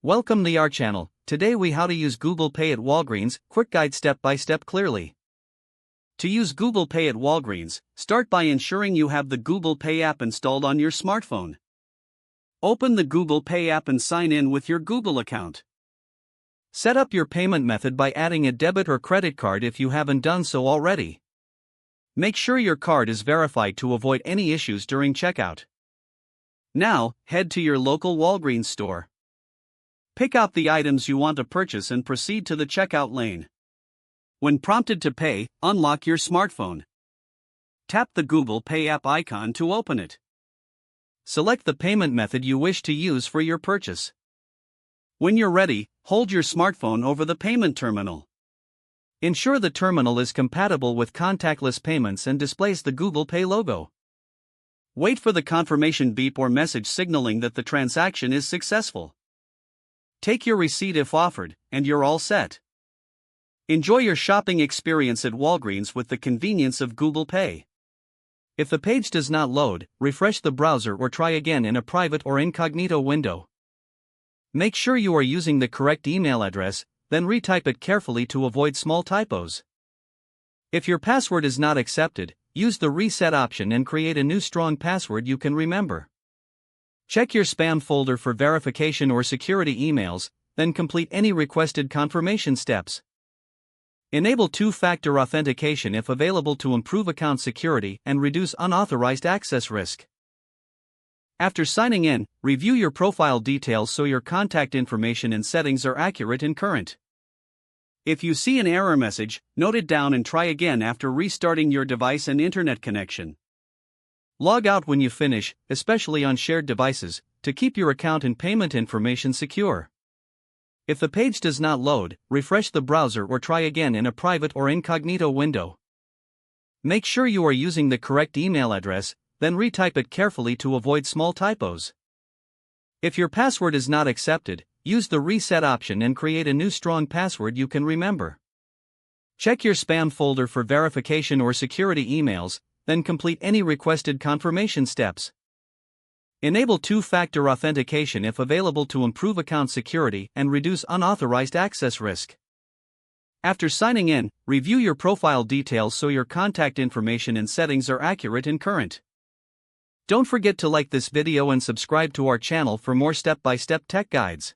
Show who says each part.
Speaker 1: Welcome to our channel. Today we how to use Google Pay at Walgreens, quick guide step by step clearly. To use Google Pay at Walgreens, start by ensuring you have the Google Pay app installed on your smartphone. Open the Google Pay app and sign in with your Google account. Set up your payment method by adding a debit or credit card if you haven't done so already. Make sure your card is verified to avoid any issues during checkout. Now, head to your local Walgreens store. Pick out the items you want to purchase and proceed to the checkout lane. When prompted to pay, unlock your smartphone. Tap the Google Pay app icon to open it. Select the payment method you wish to use for your purchase. When you're ready, hold your smartphone over the payment terminal. Ensure the terminal is compatible with contactless payments and displays the Google Pay logo. Wait for the confirmation beep or message signaling that the transaction is successful. Take your receipt if offered, and you're all set. Enjoy your shopping experience at Walgreens with the convenience of Google Pay. If the page does not load, refresh the browser or try again in a private or incognito window. Make sure you are using the correct email address, then retype it carefully to avoid small typos. If your password is not accepted, use the reset option and create a new strong password you can remember. Check your spam folder for verification or security emails, then complete any requested confirmation steps. Enable two-factor authentication if available to improve account security and reduce unauthorized access risk. After signing in, review your profile details so your contact information and settings are accurate and current. If you see an error message, note it down and try again after restarting your device and internet connection. Log out when you finish, especially on shared devices, to keep your account and payment information secure. If the page does not load, refresh the browser or try again in a private or incognito window. Make sure you are using the correct email address, then retype it carefully to avoid small typos. If your password is not accepted, use the reset option and create a new strong password you can remember. Check your spam folder for verification or security emails, then complete any requested confirmation steps. Enable two-factor authentication if available to improve account security and reduce unauthorized access risk. After signing in, review your profile details so your contact information and settings are accurate and current. Don't forget to like this video and subscribe to our channel for more step-by-step tech guides.